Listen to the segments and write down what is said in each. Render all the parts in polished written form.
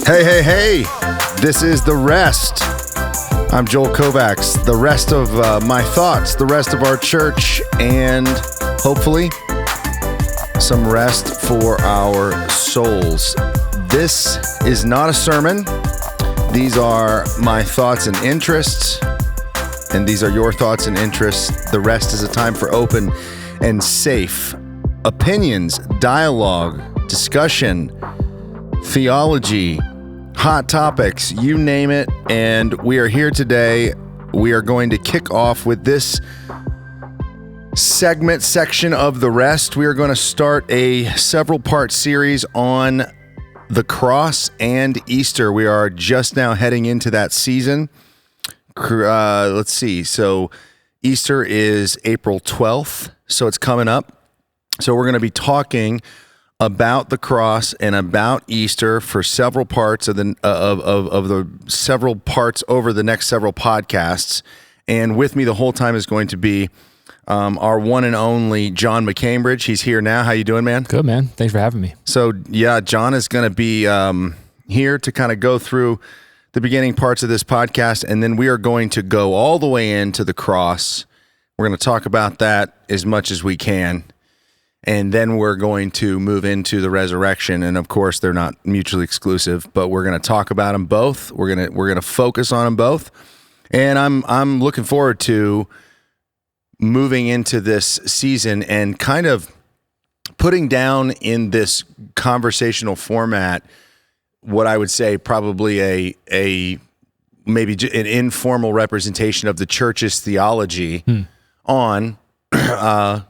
Hey. This is The Rest. I'm Joel Kovacs. The rest of my thoughts, the rest of our church, and hopefully some rest for our souls. This is not a sermon. These are my thoughts and interests, and these are your thoughts and interests. The rest is a time for open and safe opinions, dialogue, discussion, theology, hot topics, you name it. And we are here today. We are going to kick off with this section of The Rest. We are going to start a several-part series on the cross and Easter. We are just now heading into that season. Let's see. So Easter is April 12th, so it's coming up. So we're going to be talking about the cross and about Easter for several parts of the several parts over the next several podcasts. And with me the whole time is going to be our one and only John McCambridge. He's here now. How you doing, man? Good, man. Thanks for having me. So yeah, John is going to be here to kind of go through the beginning parts of this podcast, and then we are going to go all the way into the cross. We're going to talk about that as much as we can. And then we're going to move into the resurrection, and of course, they're not mutually exclusive. But we're going to talk about them both. We're going to focus on them both, and I'm looking forward to moving into this season and kind of putting down in this conversational format what I would say probably a maybe an informal representation of the church's theology on the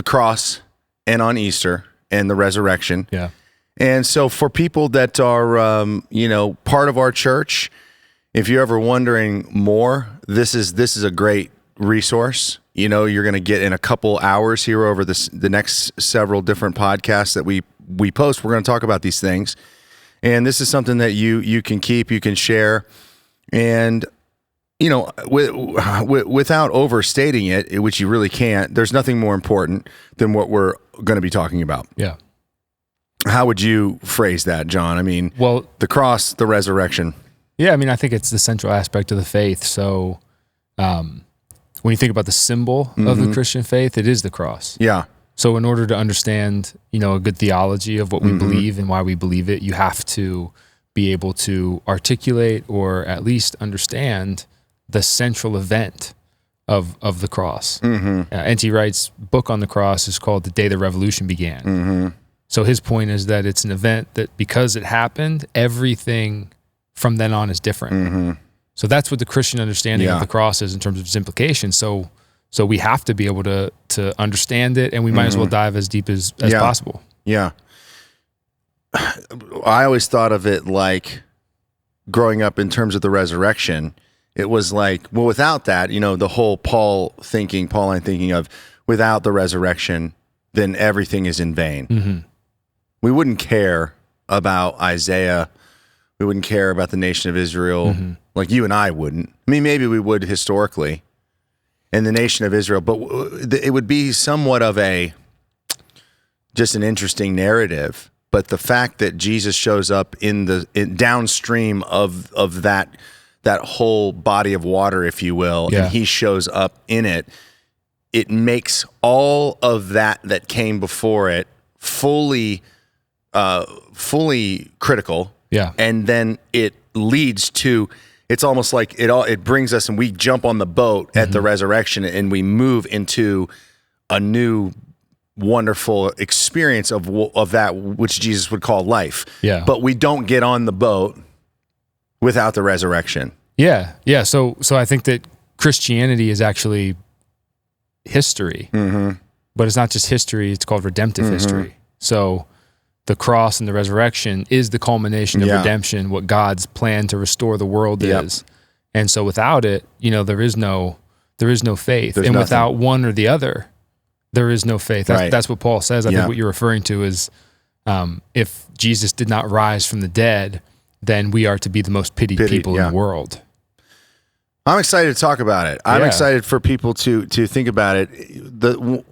cross and on Easter and the resurrection. Yeah. And so for people that are, part of our church, if you're ever wondering more, this is a great resource. You know, you're going to get in a couple hours here over the next several different podcasts that we post. We're going to talk about these things. And this is something that you can keep, you can share. And without overstating it, which you really can't, there's nothing more important than what we're going to be talking about. Yeah. How would you phrase that, John? I mean, well, the cross, the resurrection. Yeah, I mean, I think it's the central aspect of the faith. So when you think about the symbol of the Christian faith, it is the cross. Yeah. So in order to understand, a good theology of what we believe and why we believe it, you have to be able to articulate or at least understand the central event of the cross. N.T. Wright's book on the cross is called The Day the Revolution Began. So his point is that it's an event that because it happened, everything from then on is different. So that's what the Christian understanding of the cross is in terms of its implications. So we have to be able to understand it, and we might as well dive as deep as possible. Yeah. I always thought of it like growing up in terms of the resurrection. It was like, well, without that, the whole Pauline thinking of without the resurrection, then everything is in vain. We wouldn't care about Isaiah. We wouldn't care about the nation of Israel, like you and I wouldn't. I mean, maybe we would historically, and the nation of Israel, but it would be somewhat of just an interesting narrative. But the fact that Jesus shows up in downstream of that whole body of water, if you will, and he shows up in it, it makes all of that came before it fully critical. Yeah. And then it leads to, it's almost like it brings us and we jump on the boat at the resurrection and we move into a new wonderful experience of that which Jesus would call life. Yeah. But we don't get on the boat without the resurrection. Yeah. So I think that Christianity is actually history, but it's not just history, it's called redemptive history. So the cross and the resurrection is the culmination of redemption, what God's plan to restore the world is. And so without it, there is no faith. There's and nothing. Without one or the other, there is no faith. That's what Paul says. I think what you're referring to is if Jesus did not rise from the dead, then we are to be the most pitied people in the world. I'm excited to talk about it. I'm excited for people to think about it.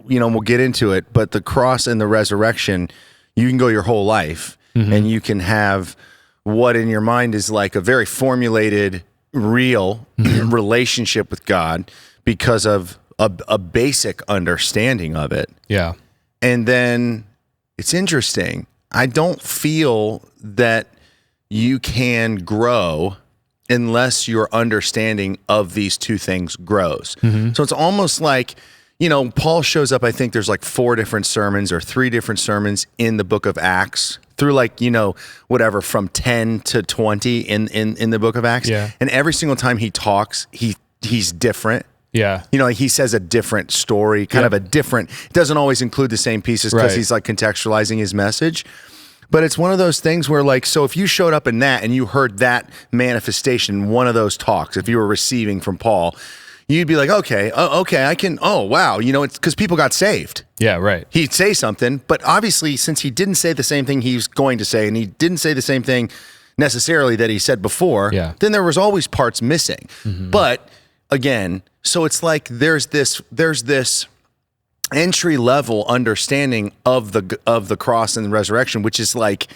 We'll get into it, but the cross and the resurrection, you can go your whole life and you can have what in your mind is like a very formulated, real relationship with God because of a basic understanding of it. Yeah. And then it's interesting. I don't feel that you can grow unless your understanding of these two things grows. So it's almost like, Paul shows up, I think there's like 4 different sermons or 3 different sermons in the book of Acts through like, whatever, from 10 to 20 in the book of Acts. Yeah. And every single time he talks, he's different. Yeah. Like he says a different story, kind of a different, it doesn't always include the same pieces because he's like contextualizing his message. But it's one of those things where like, so if you showed up in that and you heard that manifestation, one of those talks, if you were receiving from Paul, you'd be like, okay, I can, oh, wow. It's because people got saved. Yeah, right. He'd say something, but obviously since he didn't say the same thing he's going to say, and he didn't say the same thing necessarily that he said before, then there was always parts missing. But again, so it's like there's this entry level understanding of the cross and the resurrection, which is like,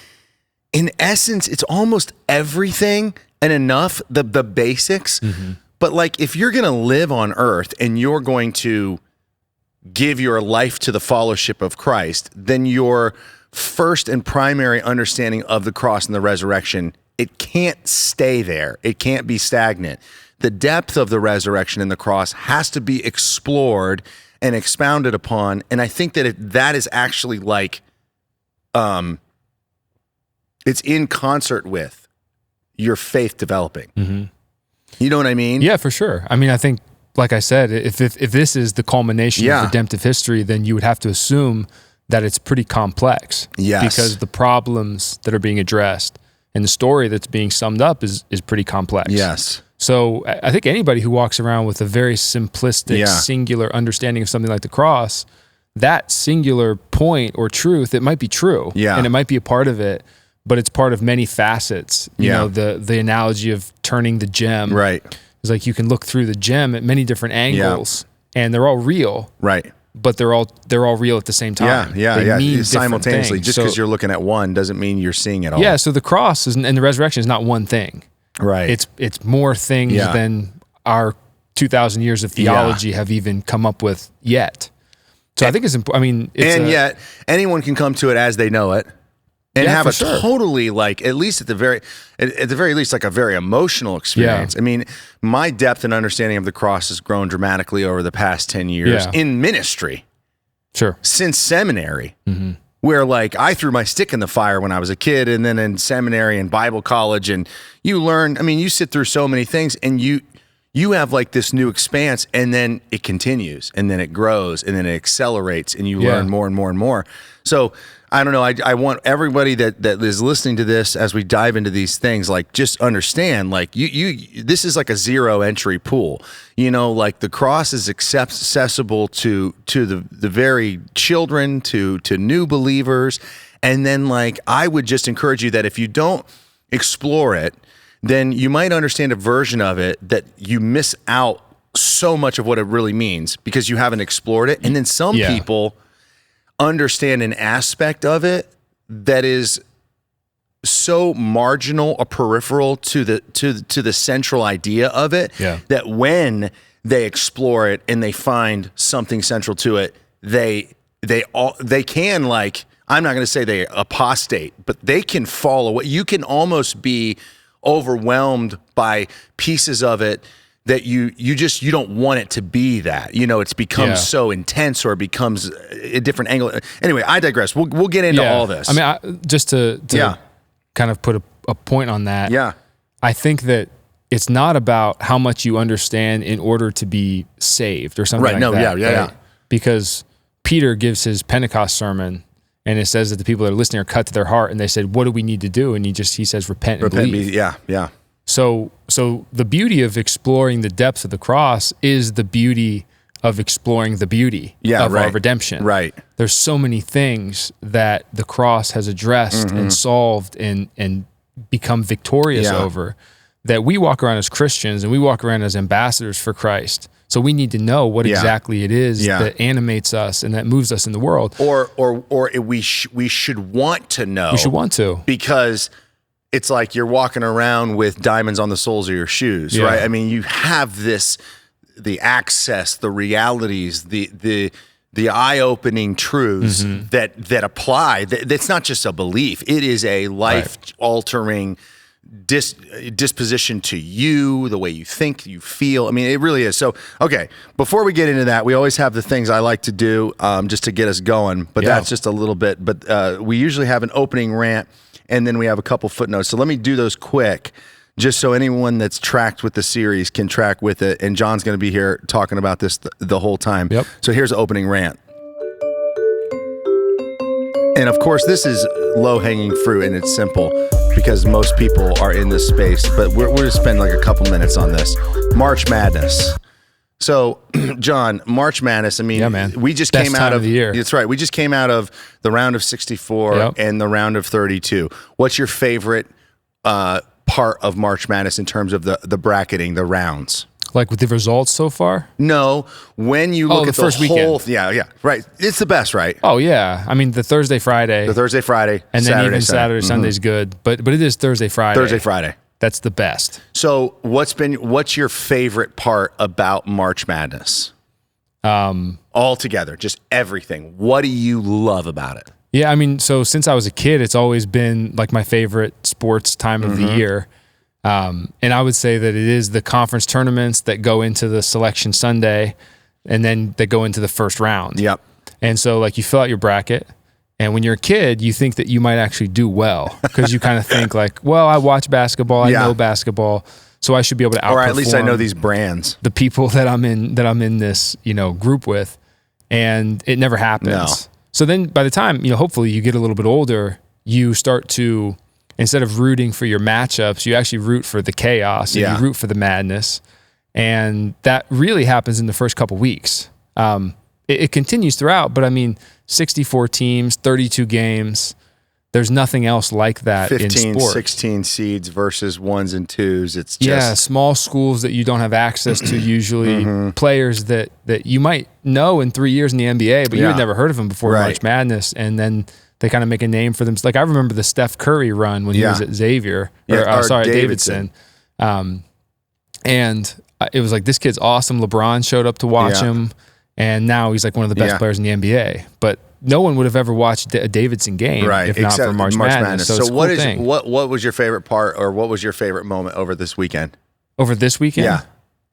in essence, it's almost everything and enough, the basics. But like, if you're going to live on earth and you're going to give your life to the fellowship of Christ, then your first and primary understanding of the cross and the resurrection, it can't stay there. It can't be stagnant. The depth of the resurrection and the cross has to be explored and expounded upon. And I think that that is actually like, it's in concert with your faith developing. You know what I mean? Yeah, for sure. I mean, I think, like I said, if this is the culmination of redemptive history, then you would have to assume that it's pretty complex. Yes. Because the problems that are being addressed and the story that's being summed up is pretty complex. Yes. So I think anybody who walks around with a very simplistic, singular understanding of something like the cross, that singular point or truth, it might be true. Yeah. And it might be a part of it, but it's part of many facets. You know, the analogy of turning the gem. Right. It's like you can look through the gem at many different angles and they're all real. Right. But they're all real at the same time. They mean simultaneously. things. Just because you're looking at one doesn't mean you're seeing it all. Yeah, so the cross and the resurrection is not one thing. Right. It's more things than our 2,000 years of theology have even come up with yet. So I think it's important. I mean, yet anyone can come to it as they know it and have a sure. totally, like, at least at the very least, like a very emotional experience. I mean, my depth and understanding of the cross has grown dramatically over the past 10 years in ministry. Sure. Since seminary. Where like I threw my stick in the fire when I was a kid, and then in seminary and Bible college, and you learn, I mean, you sit through so many things and you have like this new expanse, and then it continues, and then it grows, and then it accelerates, and you learn more and more and more. So I don't know. I want everybody that is listening to this as we dive into these things, like, just understand, like, this is like a zero entry pool. Like the cross is accessible to the very children, to new believers. And then, like, I would just encourage you that if you don't explore it, then you might understand a version of it that you miss out so much of what it really means because you haven't explored it. And then some people understand an aspect of it that is so marginal or peripheral to the central idea of it that when they explore it and they find something central to it, they can, like, I'm not going to say they apostate, but they can fall away. You can almost be overwhelmed by pieces of it that you don't want it to be that. It's become so intense, or it becomes a different angle. Anyway, I digress. We'll get into all this. I mean, just to kind of put a point on that. Yeah. I think that it's not about how much you understand in order to be saved or something like that. Yeah. Because Peter gives his Pentecost sermon, and it says that the people that are listening are cut to their heart, and they said, "What do we need to do?" And he says, "Repent and believe." Yeah. So the beauty of exploring the depths of the cross is the beauty of exploring the beauty of our redemption. Right. There's so many things that the cross has addressed and solved and become victorious over, that we walk around as Christians and we walk around as ambassadors for Christ. So we need to know what exactly it is that animates us and that moves us in the world. Or we should want to know. We should want to. Because it's like you're walking around with diamonds on the soles of your shoes, right? I mean, you have the access, the realities, the eye-opening truths that apply. That's not just a belief. It is a life-altering disposition to you, the way you think, you feel. I mean, it really is. So, okay, before we get into that, we always have the things I like to do just to get us going, but that's just a little bit. But we usually have an opening rant, and then we have a couple footnotes. So let me do those quick, just so anyone that's tracked with the series can track with it. And John's going to be here talking about this the whole time. Yep. So here's the opening rant. And of course, this is low-hanging fruit, and it's simple because most people are in this space. But we're going to spend like a couple minutes on this. March Madness. So, John, March Madness. I mean, we just Best came out time of the year. That's right. We just came out of the round of 64 and the round of 32. What's your favorite part of March Madness in terms of the bracketing, the rounds? Like with the results so far? No, when you look at the first whole, weekend. Right. It's the best, right? Oh yeah, I mean the Thursday, Friday, and then Saturday, even Saturday, Sunday's good, but it is Thursday, Friday. That's the best. So what's your favorite part about March Madness? All together, just everything. What do you love about it? Yeah, I mean, so since I was a kid, it's always been like my favorite sports time of the year. And I would say that it is the conference tournaments that go into the selection Sunday and then that go into the first round. Yep. And so like you fill out your bracket, and when you're a kid, you think that you might actually do well because you kind of think like, well, I watch basketball, I know basketball, so I should be able to outperform. Or at least I know these brands. The people that I'm in this, group with, and it never happens. No. So then by the time, hopefully you get a little bit older, you start to, instead of rooting for your matchups, you actually root for the chaos and you root for the madness. And that really happens in the first couple weeks. It continues throughout, but I mean, 64 teams, 32 games. There's nothing else like that 15, in sport. 16 seeds versus ones and twos. It's just small schools that you don't have access to usually, players that you might know in 3 years in the NBA, but you had never heard of them before March Madness, and then they kind of make a name for them. Like I remember the Steph Curry run when he was at Xavier, Davidson. And it was like, this kid's awesome. LeBron showed up to watch him, and now he's like one of the best players in the NBA. But no one would have ever watched a Davidson game if not for March Madness. So what was your favorite part, or what was your favorite moment over this weekend? Over this weekend?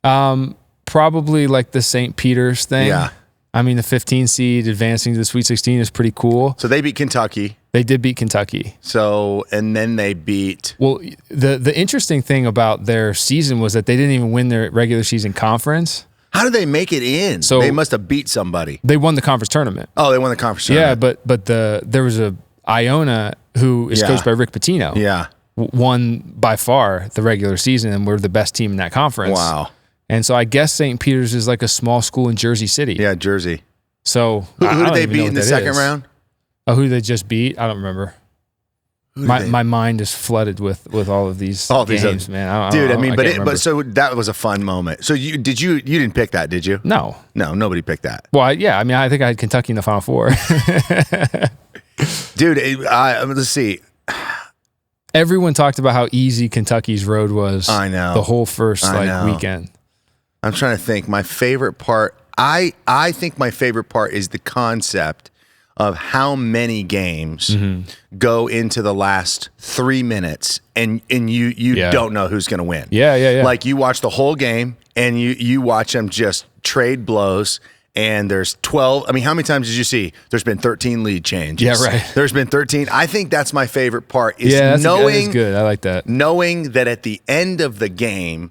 Yeah. Probably like the St. Peter's thing. Yeah. I mean, the 15 seed advancing to the Sweet 16 is pretty cool. So they beat Kentucky. They did beat Kentucky. So, and then they beat... Well, the interesting thing about their season was that they didn't even win their regular season conference. How did they make it in? So they must have beat somebody. They won the conference tournament. Oh, they won the conference tournament. Yeah, but there was a Iona who is coached by Rick Pitino. Yeah. Won by far the regular season and were the best team in that conference. Wow. And so I guess St. Peter's is like a small school in Jersey City. Yeah, Jersey. So who did they beat in the second round? Oh, who did they just beat? I don't remember. My mind is flooded with all of these games, man. So that was a fun moment. So you didn't pick that, did you? No, nobody picked that. Well, I mean, I think I had Kentucky in the Final Four. Dude, let's see. Everyone talked about how easy Kentucky's road was. I know. The whole first weekend. I'm trying to think. My favorite part, I think my favorite part is the concept of how many games go into the last 3 minutes and you don't know who's going to win. Yeah. Like you watch the whole game and you watch them just trade blows, and there's 12. I mean, how many times did you see there's been 13 lead changes? Yeah, right. There's been 13. I think that's my favorite part is knowing that's good. I like that. Knowing that at the end of the game,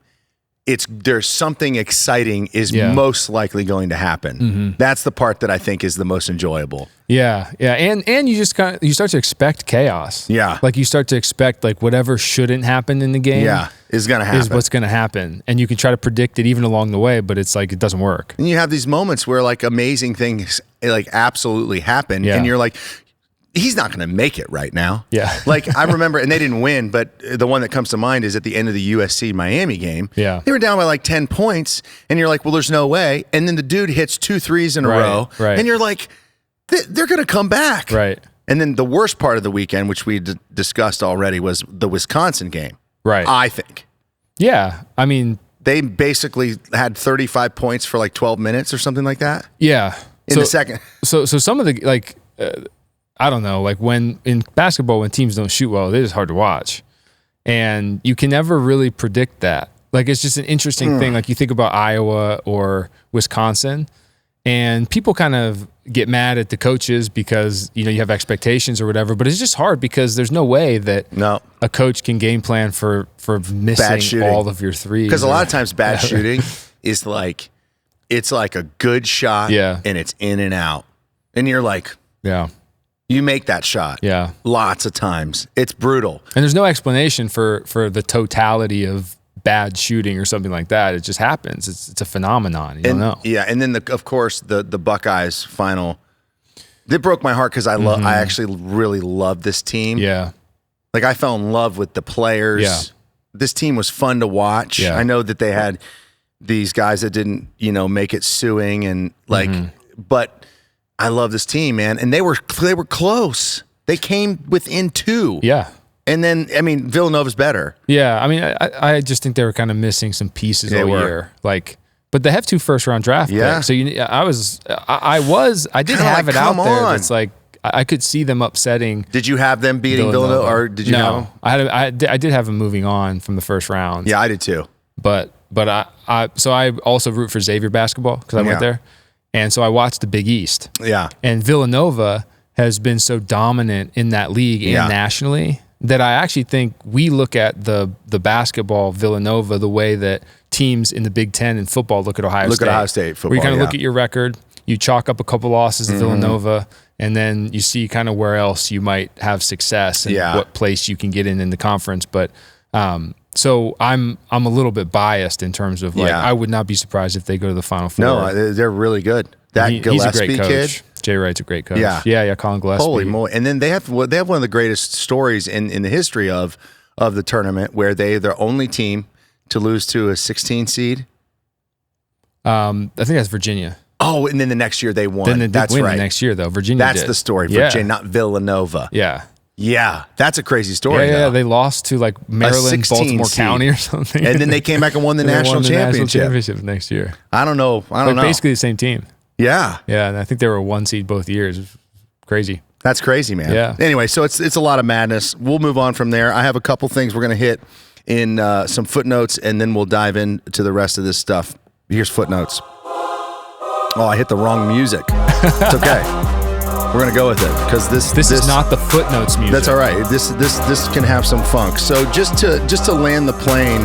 there's something exciting is most likely going to happen. That's the part that I think is the most enjoyable. Yeah, and you just you start to expect chaos. Yeah, like you start to expect like whatever shouldn't happen in the game. Is going to happen. Is what's going to happen, and you can try to predict it even along the way, but it's like it doesn't work. And you have these moments where like amazing things like absolutely happen, and you're like, he's not going to make it right now. Yeah. Like I remember, and they didn't win, but the one that comes to mind is at the end of the USC Miami game. Yeah. They were down by like 10 points, and you're like, well, there's no way. And then the dude hits 2 threes in a row, and you're like, they're going to come back. Right. And then the worst part of the weekend, which we discussed already, was the Wisconsin game. Right. I think. Yeah. I mean, they basically had 35 points for like 12 minutes or something like that. Yeah. In the second. So some of the, I don't know, like when in basketball, when teams don't shoot well, they're just hard to watch. And you can never really predict that. Like, it's just an interesting thing. Like, you think about Iowa or Wisconsin, and people kind of get mad at the coaches because, you have expectations or whatever, but it's just hard because there's no way that a coach can game plan for missing all of your threes. Because a lot of times bad shooting is like, it's like a good shot and it's in and out. And you're like, you make that shot. Yeah. Lots of times. It's brutal. And there's no explanation for the totality of bad shooting or something like that. It just happens. It's a phenomenon. You don't know. Yeah, and then of course the Buckeyes final. It broke my heart because I actually really love this team. Yeah, like I fell in love with the players. Yeah, this team was fun to watch. Yeah. I know that they had these guys that didn't make it suing and like, but I love this team, man. And they were close. They came within 2. Yeah. And then, I mean, Villanova's better. Yeah, I mean, I just think they were kind of missing some pieces all year. Like, but they have 2 first-round draft picks. So I did have it out there. It's like I could see them upsetting. Did you have them beating Villanova, or did you know? I did have them moving on from the first round. Yeah, I did too. But I also root for Xavier basketball because I went there, and so I watched the Big East. Yeah, and Villanova has been so dominant in that league and nationally that I actually think we look at the basketball Villanova the way that teams in the Big Ten in football look at Ohio State. Look at Ohio State football. Where you kind of look at your record, you chalk up a couple losses to Villanova, and then you see kind of where else you might have success and what place you can get in the conference. But so I'm a little bit biased in terms of I would not be surprised if they go to the Final Four. No, they're really good. That Gillespie he's a great coach. kid. Jay Wright's a great coach. Yeah, Colin Gillespie. Holy moly! And then they have one of the greatest stories in the history of the tournament, where they're the only team to lose to a 16 seed. I think that's Virginia. Oh, and then the next year they won. Then they that's win right. The next year though, Virginia. That's the story. Virginia, not Villanova. Yeah, that's a crazy story. Yeah, they lost to like Maryland, Baltimore County or something, and then they came back and won the national championship next year. I don't know. Basically the same team. Yeah, and I think they were 1 seed both years. It was crazy. That's crazy, man. Yeah. Anyway, so it's a lot of madness. We'll move on from there. I have a couple things we're going to hit in some footnotes, and then we'll dive into the rest of this stuff. Here's footnotes. Oh, I hit the wrong music. It's okay. We're going to go with it because this is not the footnotes music. That's all right. This can have some funk. So just to land the plane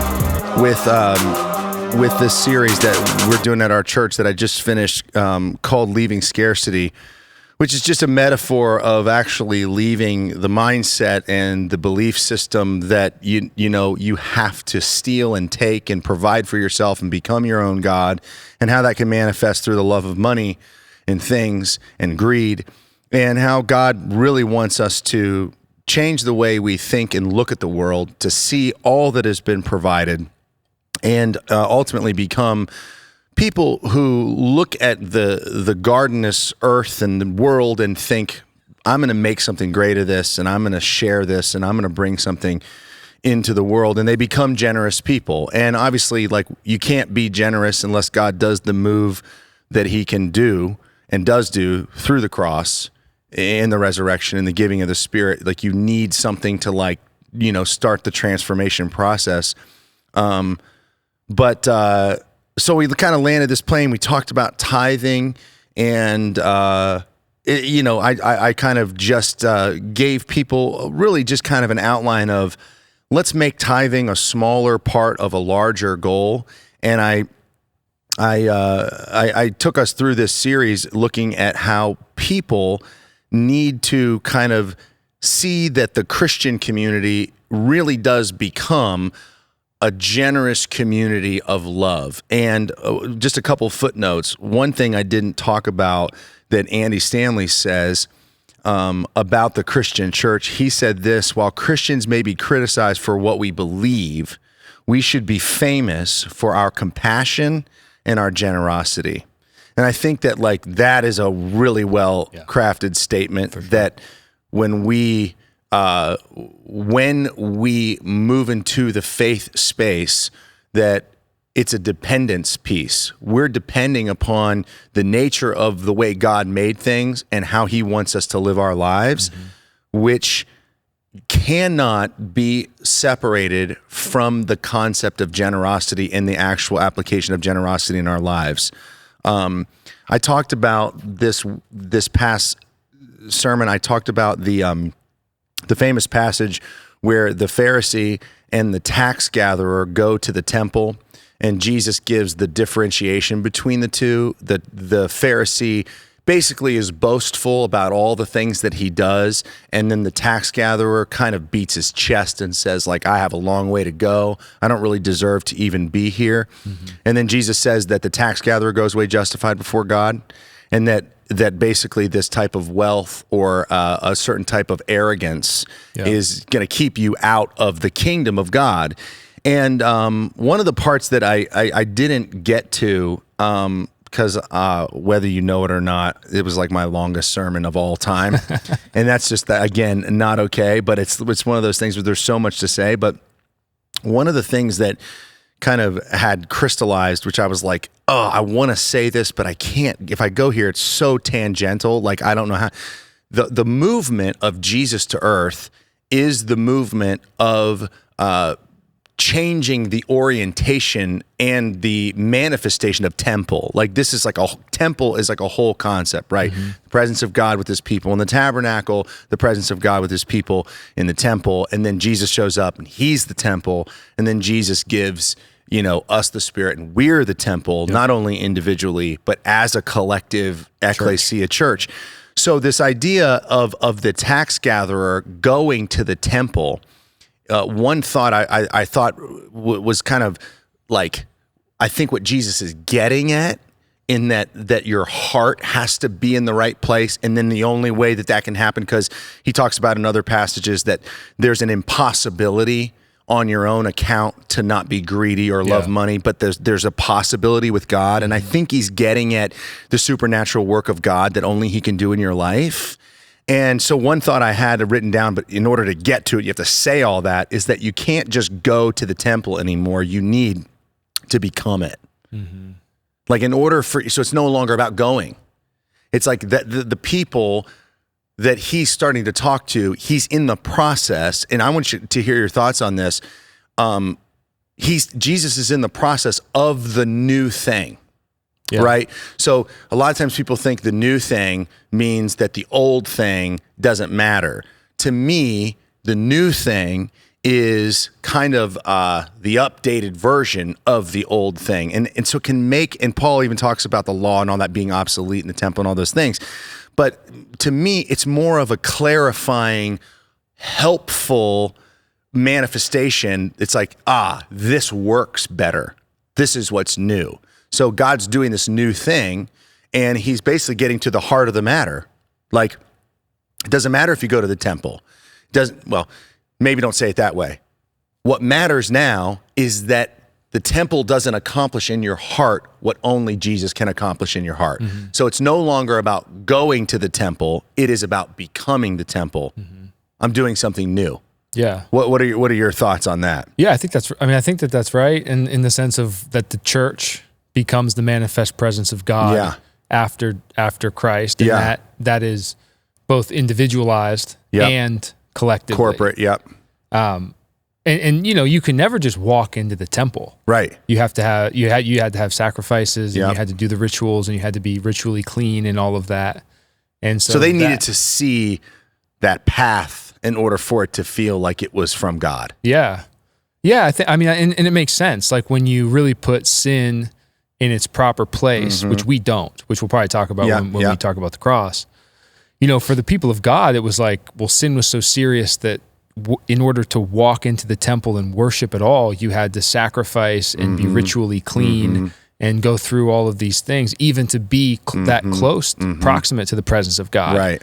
with this series that we're doing at our church that I just finished called Leaving Scarcity, which is just a metaphor of actually leaving the mindset and the belief system that you have to steal and take and provide for yourself and become your own God, and how that can manifest through the love of money and things and greed, and how God really wants us to change the way we think and look at the world, to see all that has been provided, and ultimately become people who look at the gardenous earth and the world and think, I'm going to make something great of this, and I'm going to share this, and I'm going to bring something into the world. And they become generous people. And obviously, like, you can't be generous unless God does the move that he can do and does do through the cross and the resurrection and the giving of the Spirit. Like, you need something to start the transformation process. So we kind of landed this plane. We talked about tithing, and I kind of just gave people really just kind of an outline of, let's make tithing a smaller part of a larger goal. And I took us through this series looking at how people need to kind of see that the Christian community really does become a generous community of love. And just a couple footnotes. One thing I didn't talk about that Andy Stanley says about the Christian church, he said this: while Christians may be criticized for what we believe, we should be famous for our compassion and our generosity. And I think that that is a really well crafted statement, that when we move into the faith space, that it's a dependence piece. We're depending upon the nature of the way God made things and how he wants us to live our lives, which cannot be separated from the concept of generosity and the actual application of generosity in our lives. I talked about this past sermon. I talked about the famous passage where the Pharisee and the tax gatherer go to the temple, and Jesus gives the differentiation between the two. The Pharisee basically is boastful about all the things that he does, and then the tax gatherer kind of beats his chest and says, like, I have a long way to go. I don't really deserve to even be here. And then Jesus says that the tax gatherer goes away justified before God, and that basically this type of wealth or a certain type of arrogance is going to keep you out of the kingdom of God. And one of the parts that I didn't get to, because whether you know it or not, it was like my longest sermon of all time. And that's just, again, not okay, but it's one of those things where there's so much to say. But one of the things that kind of had crystallized, which I was like, oh, I want to say this, but I can't. If I go here, it's so tangential. Like, I don't know how. The movement of Jesus to earth is the movement of changing the orientation and the manifestation of temple. Like, this is like temple is like a whole concept, right? The presence of God with his people in the tabernacle, the presence of God with his people in the temple. And then Jesus shows up and he's the temple. And then Jesus gives, us the Spirit, and we're the temple, not only individually, but as a collective ecclesia church. So this idea of the tax gatherer going to the temple, one thought I thought was kind of like, I think what Jesus is getting at, in that your heart has to be in the right place. And then the only way that can happen, because he talks about in other passages that there's an impossibility on your own account to not be greedy or love money, but there's a possibility with God. And I think he's getting at the supernatural work of God that only he can do in your life. And so one thought I had written down, but in order to get to it, you have to say all that, is that you can't just go to the temple anymore. You need to become it. Like, in order so it's no longer about going. It's like the people that he's starting to talk to, he's in the process, and I want you to hear your thoughts on this. Jesus is in the process of the new thing. Right? So a lot of times people think the new thing means that the old thing doesn't matter. To me, the new thing is kind of the updated version of the old thing. And so and Paul even talks about the law and all that being obsolete in the temple and all those things. But to me, it's more of a clarifying, helpful manifestation. It's like, this works better. This is what's new. So God's doing this new thing, and he's basically getting to the heart of the matter. Like, it doesn't matter if you go to the temple. Maybe don't say it that way. What matters now is that the temple doesn't accomplish in your heart what only Jesus can accomplish in your heart. So it's no longer about going to the temple. It is about becoming the temple. I'm doing something new. Yeah. What are your thoughts on that? Yeah, I think that's right. And in the sense of that the church becomes the manifest presence of God after Christ. And that is both individualized and collectively. Corporate, And you can never just walk into the temple. Right. You have to have you had to have sacrifices, and you had to do the rituals, and you had to be ritually clean and all of that. And so they needed to see that path in order for it to feel like it was from God. Yeah. Yeah, and it makes sense. Like, when you really put sin in its proper place, which we don't, which we'll probably talk about when we talk about the cross. For the people of God, it was like, well, sin was so serious that in order to walk into the temple and worship at all, you had to sacrifice and be ritually clean and go through all of these things, even to be that close, proximate to the presence of God. Right.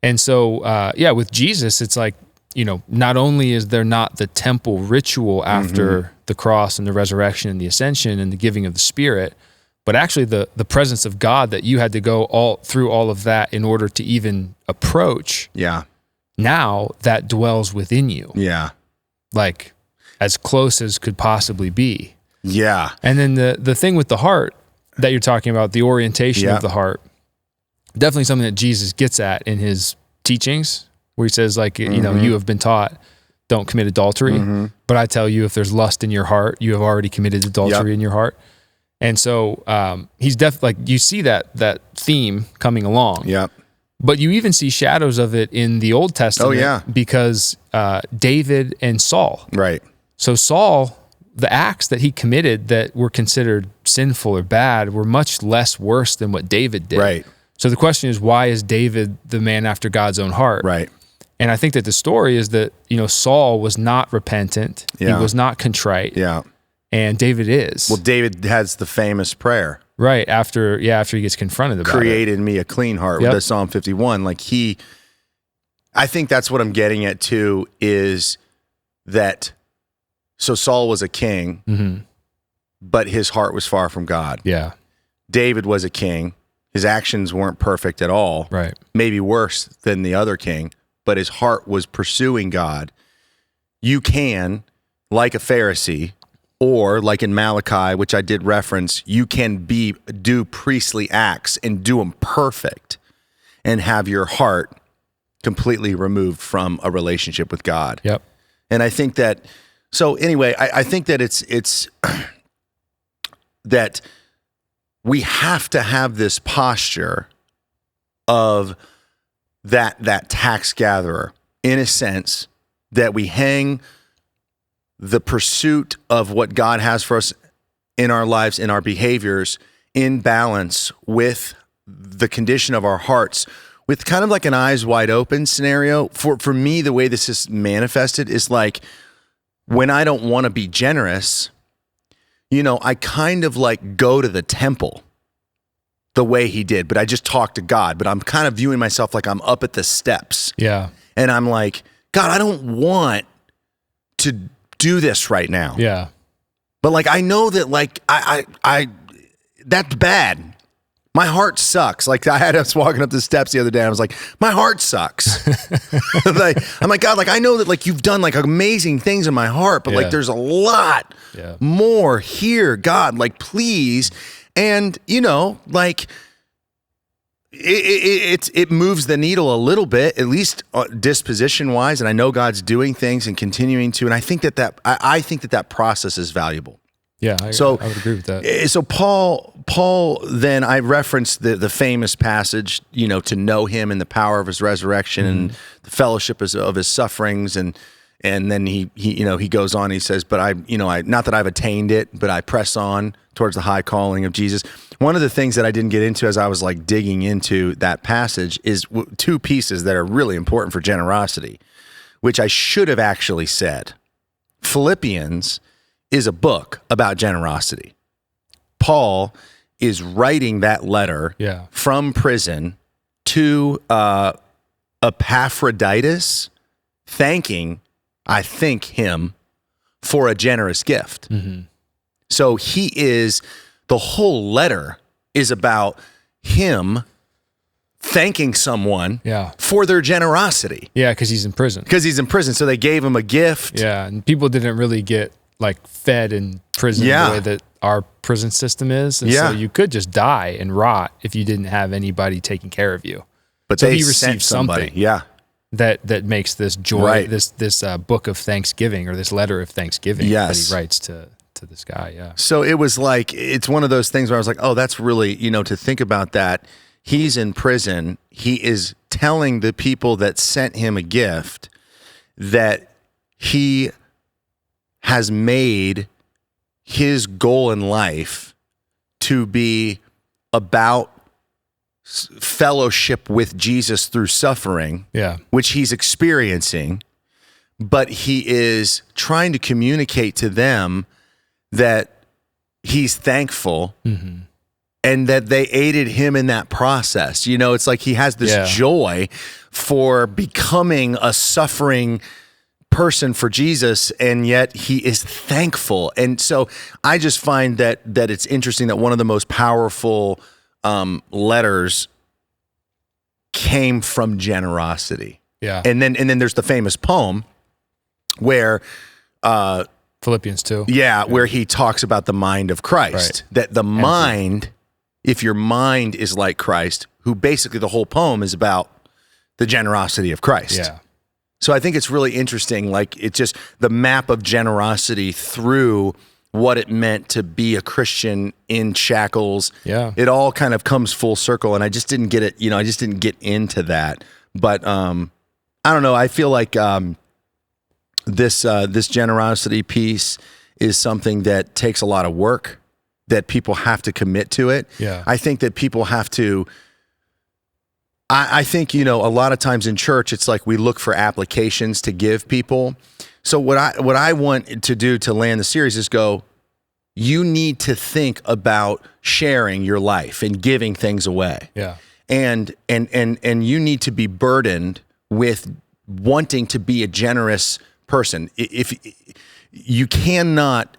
And so, with Jesus, it's like, not only is there not the temple ritual after the cross and the resurrection and the ascension and the giving of the Spirit, but actually the presence of God that you had to go through all of that in order to even approach. Yeah. now that dwells within you, Yeah. like as close as could possibly be. Yeah. And then the thing with the heart that you're talking about, the orientation Yeah. of the heart, definitely something that Jesus gets at in his teachings, where he says, like, you know, you have been taught, don't commit adultery. But I tell you, if there's lust in your heart, you have already committed adultery in your heart. And so he's definitely, like, you see that theme coming along. Yep. But you even see shadows of it in the Old Testament. Oh, yeah. Because David and Saul. Right. So Saul, the acts that he committed that were considered sinful or bad were much less worse than what David did. Right. So the question is, why is David the man after God's own heart? Right. And I think that the story is that, you know, Saul was not repentant. Yeah. He was not contrite. Yeah. And David is. Well, David has the famous prayer. Right. After he gets confronted about Created me a clean heart with Yep. the Psalm 51. Like I think that's what I'm getting at too, is that, so Saul was a king, but his heart was far from God. Yeah. David was a king. His actions weren't perfect at all. Right. Maybe worse than the other king, but his heart was pursuing God. You can, like a Pharisee, or like in Malachi, which I did reference, you can do priestly acts and do them perfect and have your heart completely removed from a relationship with God. Yep. And I think that, so anyway, I think that it's that we have to have this posture of that tax gatherer, in a sense, that we hang the pursuit of what God has for us in our lives, in our behaviors, in balance with the condition of our hearts, with kind of like an eyes wide open scenario. For me, the way this is manifested is like, when I don't want to be generous, you know, I kind of like go to the temple the way he did, but I just talk to God, but I'm kind of viewing myself like I'm up at the steps. Yeah. And I'm like, God, I don't want to do this right now. Yeah. But like, I know that like, I that's bad. My heart sucks. Like I was walking up the steps the other day and I was like, my heart sucks. Like, I'm like, God, like I know that like you've done like amazing things in my heart, but like there's a lot more here, God, like please. And you know, like it moves the needle a little bit, at least disposition wise. And I know God's doing things and continuing to, and I think that process is valuable. Yeah, I would agree with that. So Paul, then I referenced the famous passage, you know, to know him and the power of his resurrection and the fellowship of his sufferings, and then he you know, he goes on, he says, but I not that I've attained it, but I press on towards the high calling of Jesus. One of the things that I didn't get into as I was like digging into that passage is two pieces that are really important for generosity, which I should have actually said. Philippians is a book about generosity. Paul is writing that letter from prison to Epaphroditus, thanking, I think, him for a generous gift. So the whole letter is about him thanking someone for their generosity. Yeah, because he's in prison. So they gave him a gift. Yeah, and people didn't really get like fed in prison the way that our prison system is. And so you could just die and rot if you didn't have anybody taking care of you. But so they he received somebody. something that makes this joy, this book of thanksgiving, or this letter of thanksgiving that he writes to this guy. Yeah. So it was like, it's one of those things where I was like, oh, that's really, you know, to think about that. He's in prison. He is telling the people that sent him a gift that he has made his goal in life to be about fellowship with Jesus through suffering, which he's experiencing, but he is trying to communicate to them that he's thankful and that they aided him in that process. You know, it's like he has this joy for becoming a suffering person for Jesus, and yet he is thankful. And so I just find that it's interesting that one of the most powerful letters came from generosity. Yeah. And then there's the famous poem where Philippians 2. Yeah, where he talks about the mind of Christ. Right. That the mind, if your mind is like Christ, who basically the whole poem is about the generosity of Christ. Yeah. So I think it's really interesting, like it's just the map of generosity through what it meant to be a Christian in shackles. Yeah. It all kind of comes full circle, and I just didn't get it, I just didn't get into that. But I don't know, I feel like this generosity piece is something that takes a lot of work, that people have to commit to it. Yeah. I think that people have to, I think, a lot of times in church, it's like we look for applications to give people. So what I want to do to land the series is go, you need to think about sharing your life and giving things away. Yeah. And you need to be burdened with wanting to be a generous person. If you cannot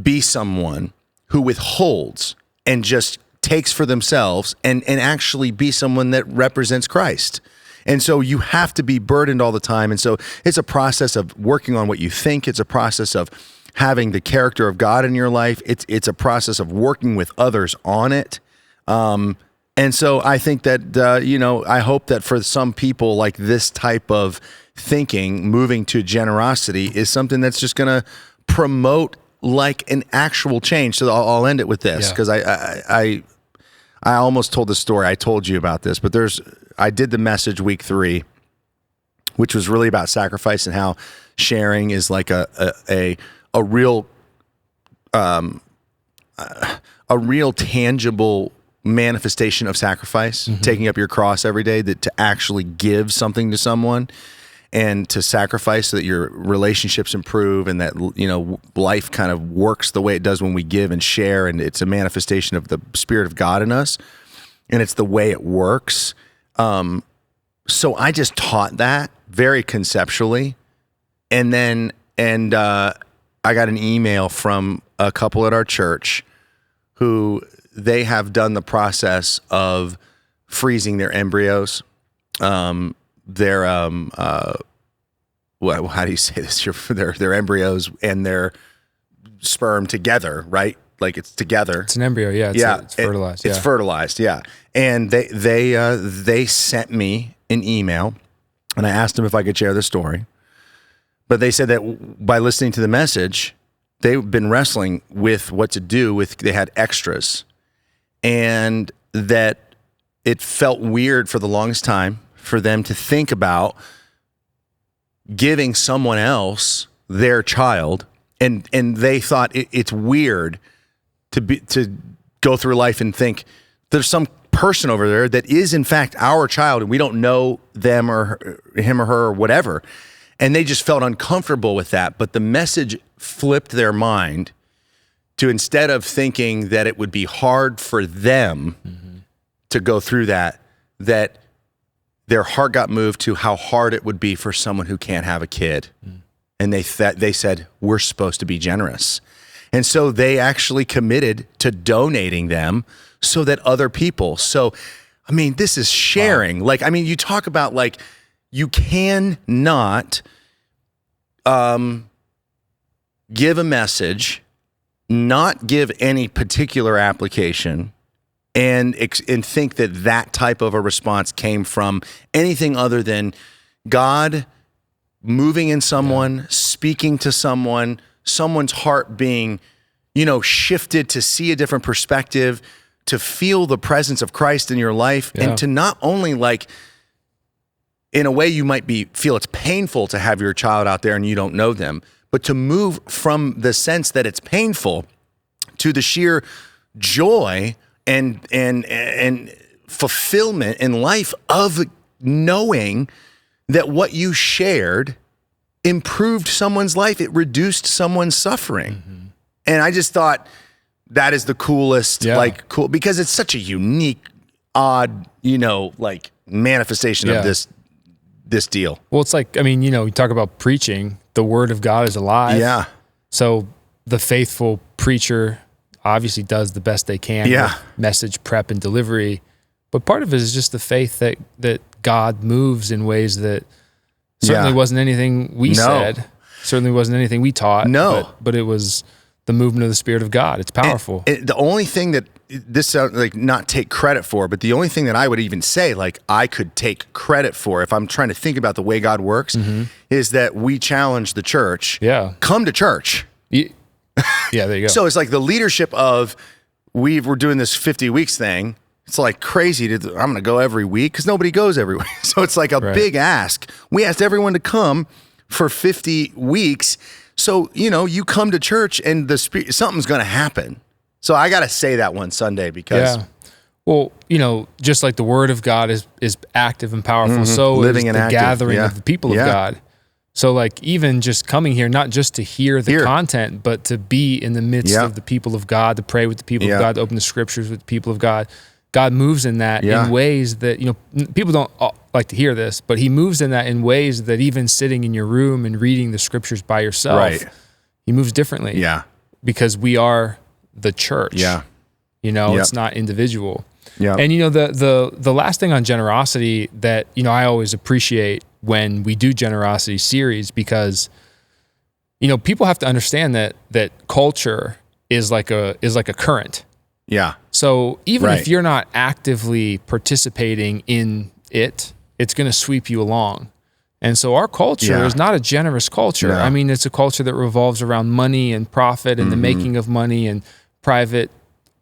be someone who withholds and just takes for themselves and actually be someone that represents Christ. And so you have to be burdened all the time. And so it's a process of working on what you think. It's a process of having the character of God in your life. It's a process of working with others on it. And so I think that, I hope that for some people, like this type of thinking, moving to generosity is something that's just going to promote like an actual change. So I'll end it with this, because I almost told the story. I told you about this, but I did the message week 3, which was really about sacrifice and how sharing is like a real tangible manifestation of sacrifice, taking up your cross every day, that to actually give something to someone and to sacrifice so that your relationships improve and that, life kind of works the way it does when we give and share. And it's a manifestation of the Spirit of God in us, and it's the way it works. So I just taught that very conceptually. And then, I got an email from a couple at our church who they have done the process of freezing their embryos. Their well, how do you say this? Their embryos and their sperm together, right? Like it's together. It's an embryo, yeah. It's fertilized. It's fertilized, yeah. And they sent me an email, and I asked them if I could share the story. But they said that by listening to the message, they've been wrestling with what to do with. They had extras, and that it felt weird for the longest time for them to think about giving someone else their child, and they thought it's weird to go through life and think there's some person over there that is in fact our child and we don't know them or him or her or whatever, and they just felt uncomfortable with that. But the message flipped their mind to, instead of thinking that it would be hard for them to go through that their heart got moved to how hard it would be for someone who can't have a kid. And they said, we're supposed to be generous. And so they actually committed to donating them so that other people. So, I mean, this is sharing. Wow. Like, I mean, you talk about like, you cannot give a message, not give any particular application, and think that type of a response came from anything other than God moving in someone, speaking to someone's heart being, shifted to see a different perspective, to feel the presence of Christ in your life, and to not only like, in a way you might feel it's painful to have your child out there and you don't know them, but to move from the sense that it's painful to the sheer joy and fulfillment in life of knowing that what you shared improved someone's life. It reduced someone's suffering. And I just thought that is the coolest, cool, because it's such a unique, odd, manifestation of this deal. Well, it's like, I mean, you talk about preaching, the word of God is alive. Yeah. So the faithful preacher obviously does the best they can with message prep and delivery. But part of it is just the faith that God moves in ways that certainly wasn't anything we said, certainly wasn't anything we taught. But it was the movement of the Spirit of God. It's powerful. And the only thing that this sounds like, not take credit for, but the only thing that I would even say, like, I could take credit for if I'm trying to think about the way God works, is that we challenge the church. Yeah. Come to church. Yeah, there you go. So it's like the leadership of, we're doing this 50 weeks thing. It's like crazy I'm going to go every week, because nobody goes every week. So it's like a big ask. We asked everyone to come for 50 weeks. So, you come to church and something's going to happen. So I got to say that one Sunday, because well, just like the word of God is active and powerful, so living is and the active. gathering of the people of God. So like, even just coming here, not just to hear the content, but to be in the midst of the people of God, to pray with the people of God, to open the scriptures with the people of God. God moves in that in ways that, people don't like to hear this, but he moves in that in ways that even sitting in your room and reading the scriptures by yourself, he moves differently. Yeah. Because we are the church. Yeah. It's not individual. Yeah. And the last thing on generosity that, I always appreciate when we do generosity series, because, people have to understand that culture is like a current. Yeah. So even if you're not actively participating in it, it's going to sweep you along. And so our culture is not a generous culture. No. I mean, it's a culture that revolves around money and profit and the making of money and private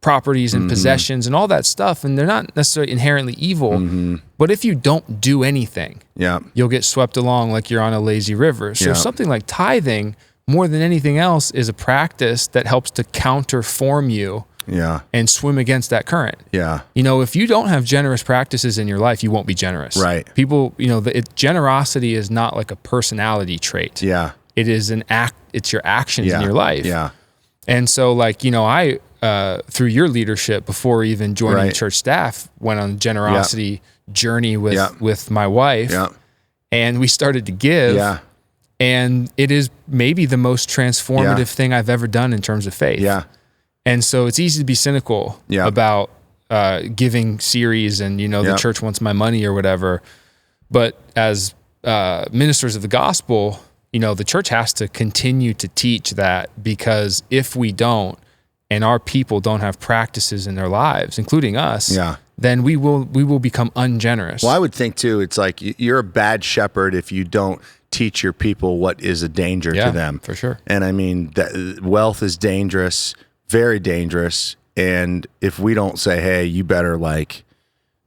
properties and possessions and all that stuff. And they're not necessarily inherently evil. But if you don't do anything, you'll get swept along like you're on a lazy river. So something like tithing, more than anything else, is a practice that helps to counterform you and swim against that current. Yeah. If you don't have generous practices in your life, you won't be generous. Right. People, generosity is not like a personality trait. Yeah. It is an act. It's your actions in your life. Yeah. And so like, I, through your leadership before even joining church staff, went on a generosity journey with my wife and we started to give. Yeah. And it is maybe the most transformative thing I've ever done in terms of faith. Yeah. And so it's easy to be cynical about giving series and, the church wants my money or whatever. But as ministers of the gospel, the church has to continue to teach that, because if we don't, and our people don't have practices in their lives, including us, then we will become ungenerous. Well, I would think too, it's like you're a bad shepherd if you don't teach your people what is a danger to them. For sure. And I mean, wealth is dangerous. Very dangerous. And if we don't say, hey, you better like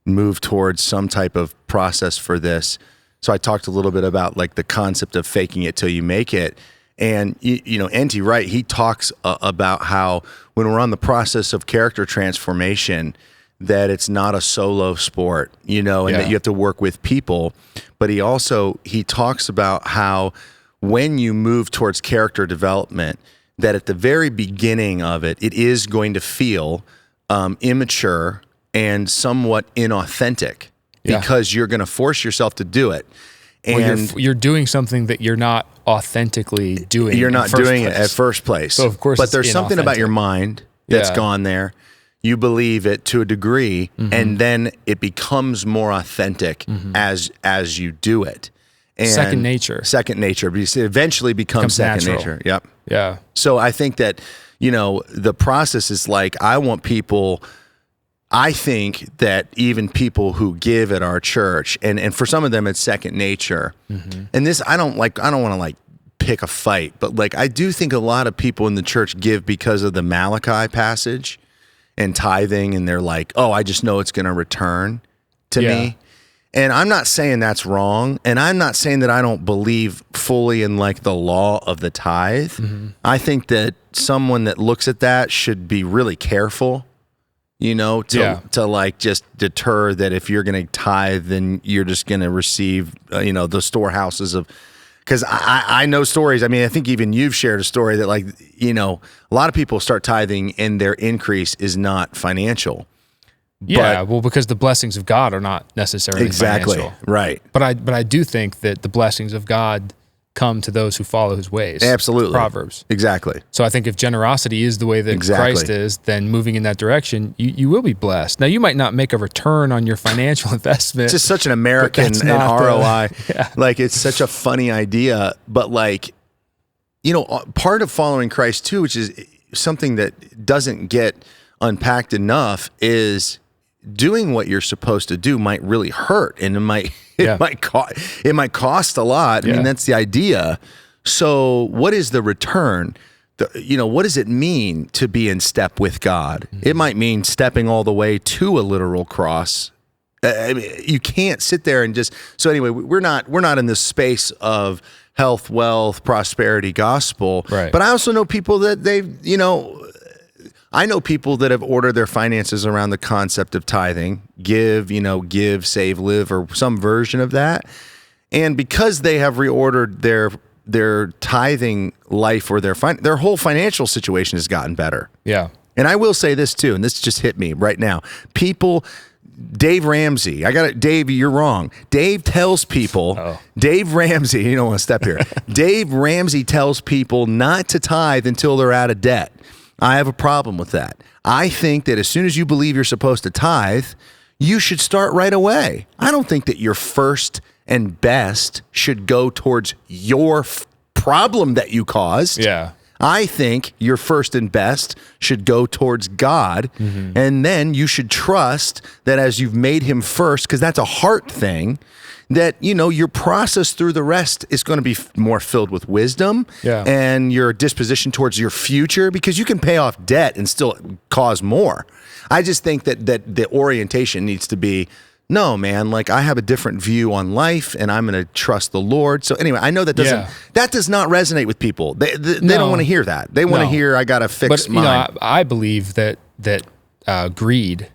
move towards some type of process for this. So I talked a little bit about like the concept of faking it till you make it. And, N.T. Wright, he talks about how when we're on the process of character transformation, that it's not a solo sport, and that you have to work with people. But he talks about how when you move towards character development, that at the very beginning of it, it is going to feel immature and somewhat inauthentic because you're going to force yourself to do it. And you're doing something that you're not authentically doing. You're not doing it at first place. So of course, but there's something about your mind that's gone there. You believe it to a degree, and then it becomes more authentic as you do it. And second nature, because it eventually becomes second natural. Nature. Yep. Yeah. So I think that, the process is like, I think that even people who give at our church, and for some of them it's second nature. And this, I don't want to pick a fight, but like, I do think a lot of people in the church give because of the Malachi passage and tithing, and they're like, oh, I just know it's going to return to me. And I'm not saying that's wrong, and I'm not saying that I don't believe fully in like the law of the tithe. I think that someone that looks at that should be really careful, to like just deter that if you're going to tithe, then you're just going to receive, the storehouses of, because I know stories. I mean, I think even you've shared a story that like, a lot of people start tithing and their increase is not financial. Yeah, because the blessings of God are not necessarily financial. Right. But I do think that the blessings of God come to those who follow his ways. Absolutely. Proverbs. Exactly. So I think if generosity is the way that Christ is, then moving in that direction, you will be blessed. Now, you might not make a return on your financial investment. It's just such an American and ROI. Like, it's such a funny idea. But, like, you know, part of following Christ, too, which is something that doesn't get unpacked enough, is doing what you're supposed to do might really hurt, and it might cost a lot. I mean, that's the idea. So what is the return? What does it mean to be in step with God? Mm-hmm. It might mean stepping all the way to a literal cross. I mean, you can't sit there and just. So anyway, we're not in this space of health, wealth, prosperity, gospel. Right. But I also know people that I know people that have ordered their finances around the concept of tithing, give, save, live, or some version of that. And because they have reordered their tithing life, or their whole financial situation has gotten better. Yeah. And I will say this too, and this just hit me right now. Dave Ramsey, Dave, you're wrong. Dave tells people, Dave Ramsey, you don't want to step here. Dave Ramsey tells people not to tithe until they're out of debt. I have a problem with that. I think that as soon as you believe you're supposed to tithe, you should start right away. I don't think that your first and best should go towards your problem that you caused. Yeah. I think your first and best should go towards God, and then you should trust that as you've made him first, because that's a heart thing, that, your process through the rest is going to be more filled with wisdom and your disposition towards your future, because you can pay off debt and still cause more. I just think that the orientation needs to be, no, man, like, I have a different view on life, and I'm going to trust the Lord. So anyway, I know that does not resonate with people. They don't want to hear that. They want to hear, I got to fix mine. I believe that greed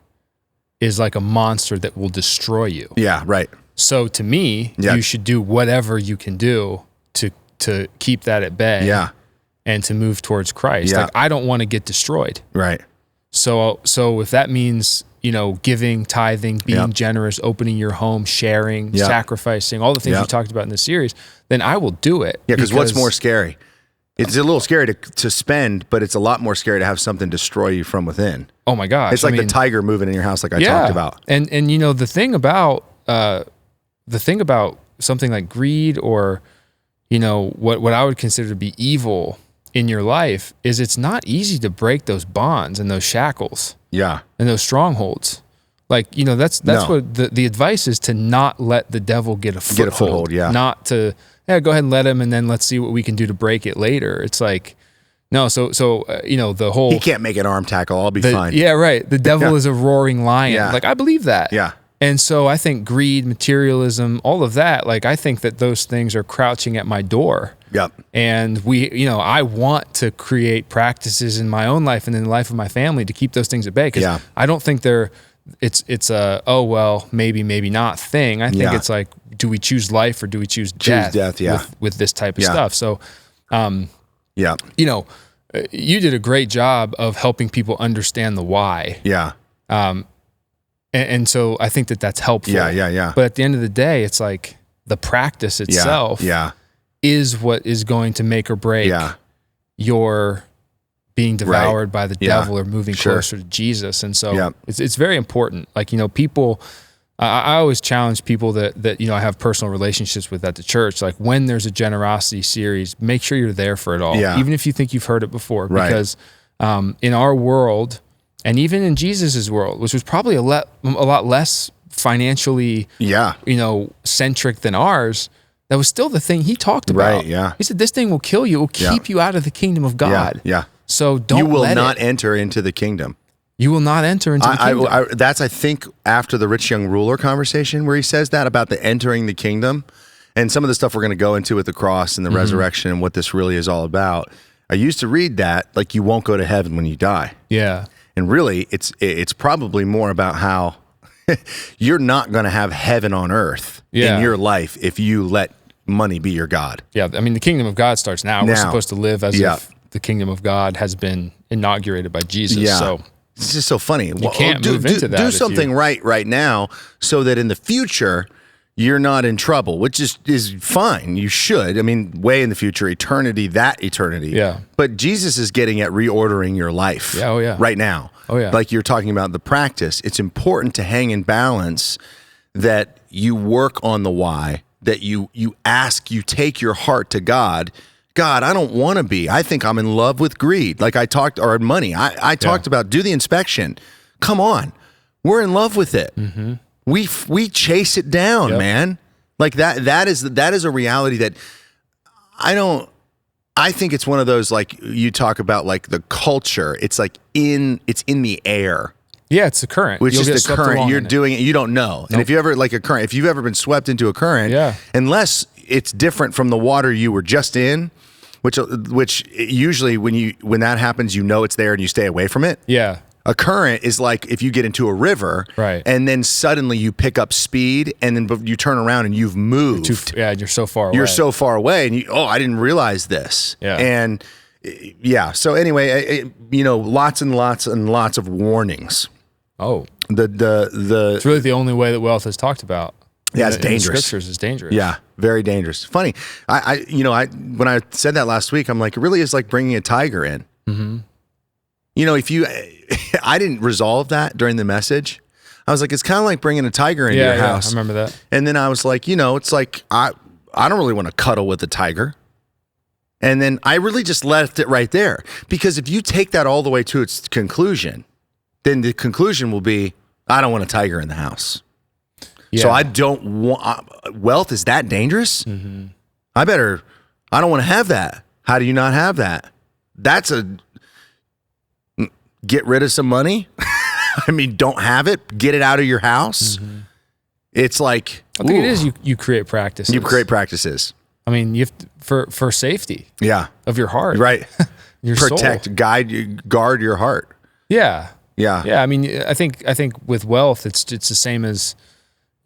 is like a monster that will destroy you. Yeah, right. So to me, you should do whatever you can do to keep that at bay, and to move towards Christ. Like, I don't want to get destroyed. Right. So if that means, giving, tithing, being generous, opening your home, sharing, sacrificing, all the things we talked about in this series, then I will do it. Yeah, because what's more scary? It's a little scary to spend, but it's a lot more scary to have something destroy you from within. Oh my gosh. It's like the tiger moving in your house, like I talked about. And the thing about something like greed, or, what I would consider to be evil in your life, is it's not easy to break those bonds and those shackles. Yeah. And those strongholds. Like, that's what the advice is, to not let the devil get a foothold. Not to, go ahead and let him, and then let's see what we can do to break it later. It's like, no, the whole... He can't make an arm tackle, I'll be fine. Yeah, right. The devil is a roaring lion. Yeah. Like, I believe that. Yeah. And so I think greed, materialism, all of that, like, I think that those things are crouching at my door. Yep. And I want to create practices in my own life and in the life of my family to keep those things at bay, because I don't think it's a maybe not thing. I think it's like, do we choose life, or do we choose death? With this type of stuff. So, you did a great job of helping people understand the why. Yeah. And so I think that that's helpful. Yeah. But at the end of the day, it's like the practice itself is what is going to make or break your being devoured by the devil or moving closer to Jesus. And so it's very important. Like, people, I always challenge people that I have personal relationships with at the church. Like, when there's a generosity series, make sure you're there for it all. Yeah. Even if you think you've heard it before, because in our world, and even in Jesus's world, which was probably a lot less financially, centric than ours, that was still the thing he talked about. Right, yeah. He said, this thing will kill you. It will keep you out of the kingdom of God. Yeah. So don't You will not enter into the kingdom. You will not enter into the kingdom. That's, I think, after the rich young ruler conversation, where he says that about the entering the kingdom, and some of the stuff we're going to go into with the cross and the resurrection and what this really is all about. I used to read that like, you won't go to heaven when you die. Yeah. And really, it's probably more about how you're not going to have heaven on earth in your life if you let money be your God. Yeah, I mean, the kingdom of God starts now. We're supposed to live as if the kingdom of God has been inaugurated by Jesus. Yeah. So it's just so funny. You can't move into that. Do something right now, so that in the future you're not in trouble, which is fine. You should. I mean, way in the future, eternity, that eternity. Yeah. But Jesus is getting at reordering your life. Yeah, oh, yeah. Right now. Oh, yeah. Like you're talking about the practice. It's important to hang in balance that you work on the why, that you take your heart to God. God, I don't want to be. I think I'm in love with greed. Like or money. I talked about do the inspection. Come on. We're in love with it. Mm-hmm. We chase it down, man. Like that is a reality that I think it's one of those, like you talk about, like the culture. It's like it's in the air. Yeah, it's the current. Which is the current. You're doing it. You don't know. Nope. And if you've ever been swept into a current, unless it's different from the water you were just in, which usually when that happens, it's there and you stay away from it. Yeah. A current is like if you get into a river, right, and then suddenly you pick up speed, and then you turn around and you've moved. You're so far away. You're so far away, and I didn't realize this. Yeah. And so anyway, lots and lots and lots of warnings. Oh, it's really the only way that wealth is talked about. Yeah, it's dangerous. In the scriptures is dangerous. Yeah, very dangerous. Funny, I when I said that last week, I'm like, it really is like bringing a tiger in. Mm-hmm. I didn't resolve that during the message. I was like, it's kind of like bringing a tiger into your house. I remember that. And then I was like, it's like, I don't really want to cuddle with a tiger. And then I really just left it right there. Because if you take that all the way to its conclusion, then the conclusion will be, I don't want a tiger in the house. Yeah. So I don't want, wealth is that dangerous? Mm-hmm. I don't want to have that. How do you not have that? Get rid of some money. I mean, don't have it. Get it out of your house. Mm-hmm. It's like, I think it is. You create practices. You create practices. I mean, you have for safety. Yeah. Of your heart. Right. Your protect, soul. guard your heart. Yeah. Yeah. Yeah. I mean, I think with wealth, it's the same as,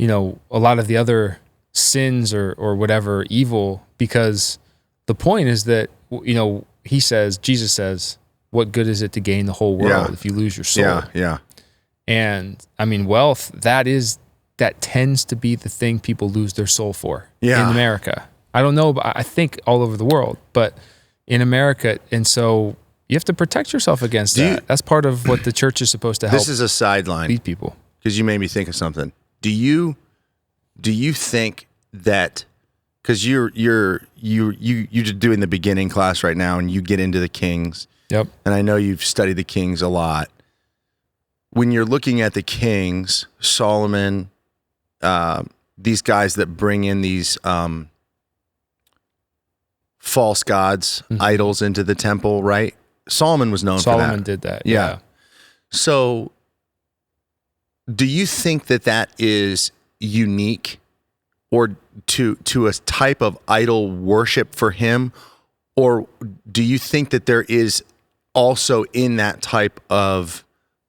a lot of the other sins or whatever evil, because the point is that, Jesus says, what good is it to gain the whole world if you lose your soul? Yeah, yeah. And I mean, wealth, that tends to be the thing people lose their soul for in America. I don't know, but I think all over the world, but in America. And so you have to protect yourself against that. That's part of what the church is supposed to help. This is a sideline. Lead people. Because you made me think of something. Do you think that, because you're doing the beginning class right now and you get into the Kings. Yep. And I know you've studied the Kings a lot. When you're looking at the Kings, Solomon, these guys that bring in these false gods, idols into the temple, right? Solomon was known for that. Solomon did that. Yeah. So do you think that is unique or to a type of idol worship for him? Or do you think that there is also in that type of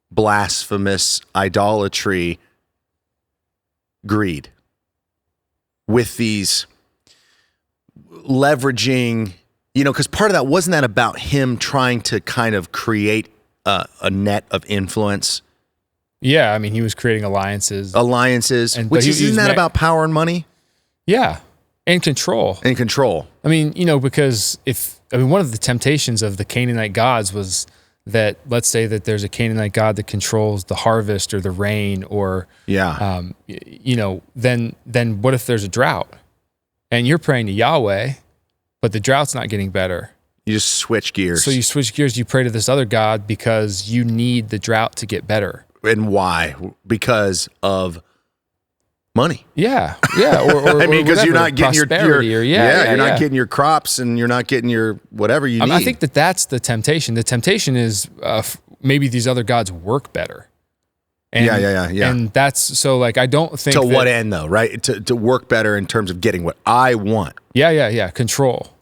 blasphemous idolatry greed with these leveraging, because part of that, wasn't that about him trying to kind of create a net of influence? Yeah, I mean, he was creating alliances, which isn't that about power and money? Yeah, and control. I mean, because one of the temptations of the Canaanite gods was that, let's say that there's a Canaanite god that controls the harvest or the rain, or then what if there's a drought and you're praying to Yahweh, but the drought's not getting better? You just switch gears. So you switch gears. You pray to this other god because you need the drought to get better. And why? Because of money. Yeah. Or I mean, because you're not getting you're not getting your crops, and you're not getting your whatever you need. I think that's the temptation. The temptation is maybe these other gods work better. And, yeah. And that's so, like, I don't think to what end though, right? To work better in terms of getting what I want. Yeah. Control.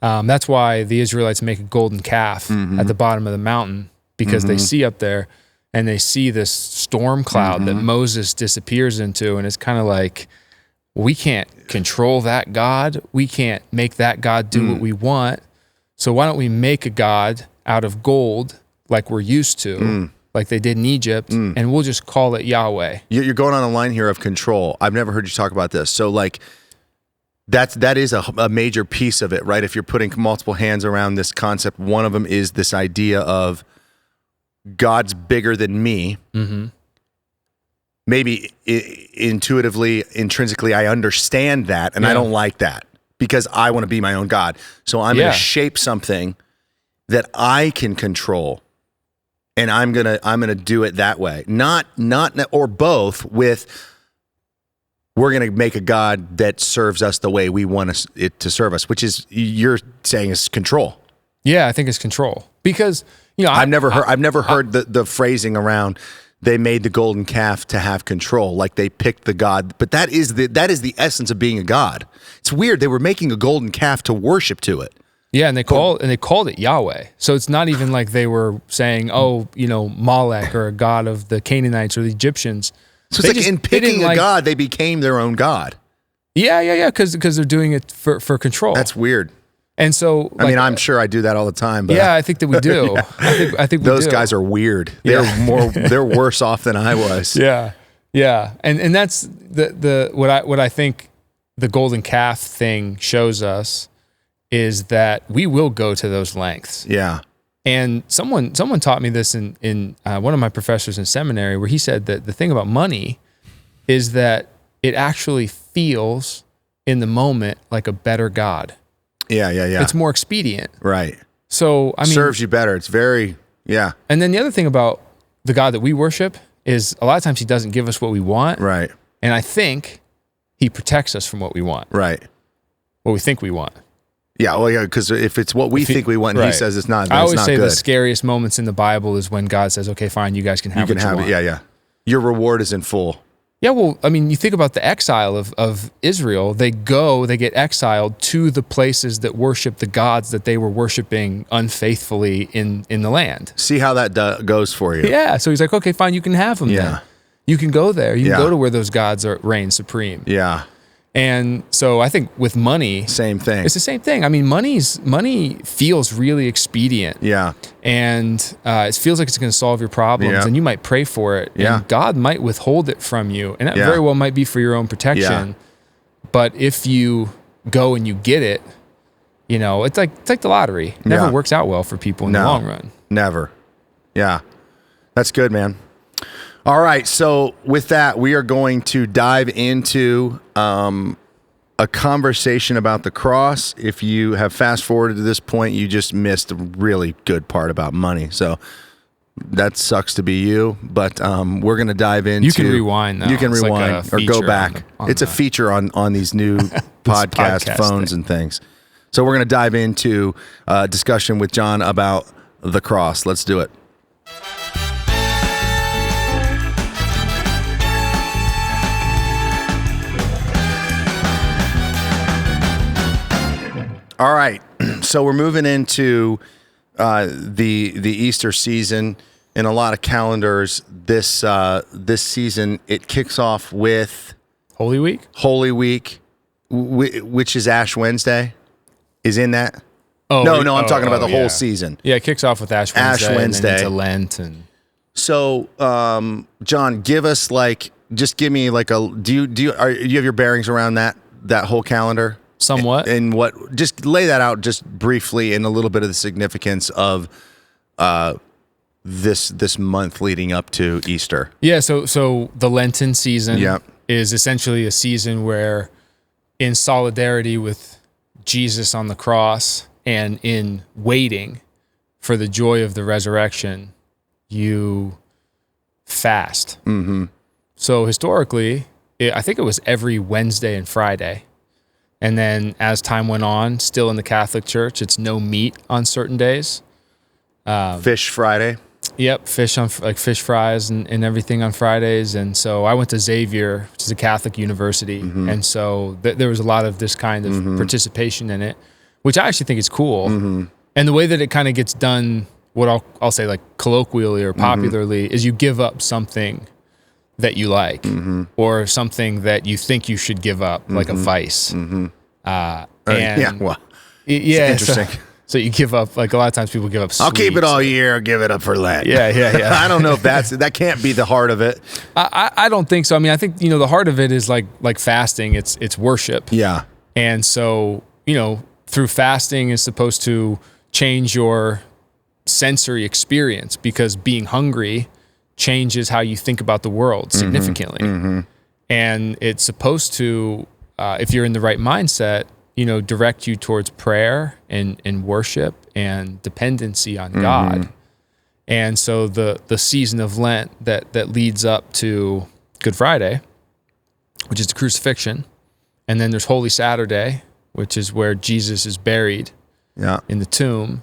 That's why the Israelites make a golden calf at the bottom of the mountain, because they see up there and they see this storm cloud that Moses disappears into. And it's kind of like, we can't control that God. We can't make that God do what we want. So why don't we make a God out of gold like we're used to? like they did in Egypt, and we'll just call it Yahweh. You're going on a line here of control. I've never heard you talk about this. So like that is a major piece of it, right? If you're putting multiple hands around this concept, one of them is this idea of God's bigger than me. Mm-hmm. Maybe intuitively, intrinsically, I understand that, and I don't like that because I want to be my own God. So I'm going to shape something that I can control, and I'm gonna do it that way. Not or both. With we're going to make a God that serves us the way we want it to serve us, which is you're saying is control. Yeah, I think it's control because I've never heard the phrasing around. They made the golden calf to have control, like they picked the God. But that is the essence of being a God. It's weird. They were making a golden calf to worship to it. Yeah, and they called it Yahweh. So it's not even like they were saying, Molech or a god of the Canaanites or the Egyptians. So it's in picking a god, they became their own God. Yeah, because they're doing it for control. That's weird. And so, I'm sure I do that all the time. But I think that we do. I think those guys are weird. They're worse off than I was. Yeah, and that's what I think the golden calf thing shows us is that we will go to those lengths. Yeah. And someone taught me this in one of my professors in seminary, where he said that the thing about money is that it actually feels in the moment like a better God. Yeah. It's more expedient. Right. So, serves you better. It's very, yeah. And then the other thing about the God that we worship is a lot of times he doesn't give us what we want. Right. And I think he protects us from what we want. Right. What we think we want. Yeah, well, yeah, because if it's what we think we want and he says it's not, then I always it's not say good. the scariest moments in the Bible is when God says, okay, fine, you guys can have what you want. Yeah. Your reward is in full. Yeah, well, you think about the exile of Israel. They get exiled to the places that worship the gods that they were worshiping unfaithfully in the land. See how that goes for you. Yeah, so he's like, okay, fine, you can have them then. You can go there. You can go to where those gods reign supreme. Yeah. And so I think with money, same thing. It's the same thing. Money feels really expedient. Yeah. And it feels like it's going to solve your problems, and you might pray for it. Yeah. And God might withhold it from you, and that very well might be for your own protection. Yeah. But if you go and you get it, it's like the lottery. It never works out well for people in the long run. Never. Yeah. That's good, man. All right, so with that, we are going to dive into a conversation about the cross. If you have fast forwarded to this point, you just missed a really good part about money. So that sucks to be you, but we're going to dive into... You can rewind, though. You can rewind like or go back. It's a feature on these new podcast phones and things. So we're going to dive into a discussion with John about the cross. Let's do it. All right, so we're moving into the Easter season. In a lot of calendars, this season it kicks off with Holy Week. Holy Week, which is Ash Wednesday, is in that. Oh no, I'm talking about the whole season. Yeah, it kicks off with Ash Wednesday. And then into Lent and. So, John, give us just give me do you have your bearings around that whole calendar? Somewhat. And just lay that out just briefly and a little bit of the significance of this month leading up to Easter. Yeah, so the Lenten season is essentially a season where, in solidarity with Jesus on the cross and in waiting for the joy of the resurrection, you fast. Mm-hmm. So historically, I think it was every Wednesday and Friday. And then as time went on, still in the Catholic Church, it's no meat on certain days. Fish Friday. Yep, fish fries and everything on Fridays. And so I went to Xavier, which is a Catholic university. Mm-hmm. And so there was a lot of this kind of participation in it, which I actually think is cool. Mm-hmm. And the way that it kind of gets done, what I'll say colloquially or popularly, is you give up something that you like, or something that you think you should give up, like a vice. Mm-hmm. It's interesting. So you give up, like a lot of times people give up I'll keep it sweets. all year, give it up for Lent. Yeah. I don't know if that can't be the heart of it. I don't think so. I mean, I think, the heart of it is like fasting. It's worship. Yeah. And so, through fasting is supposed to change your sensory experience, because being hungry changes how you think about the world significantly. Mm-hmm. And it's supposed to, if you're in the right mindset, direct you towards prayer and worship and dependency on God. And so the season of Lent that leads up to Good Friday, which is the crucifixion, and then there's Holy Saturday, which is where Jesus is buried in the tomb,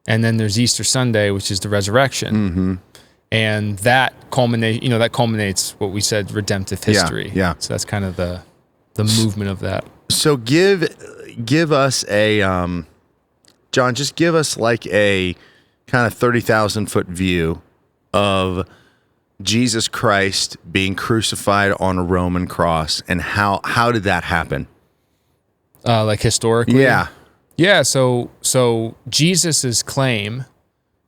and then there's Easter Sunday, which is the resurrection. And that culminates what we said, redemptive history. Yeah. So that's kind of the movement of that. So give us a John, just give us like a kind of 30,000 foot view of Jesus Christ being crucified on a Roman cross, and how did that happen? Like historically? Yeah. So Jesus's claim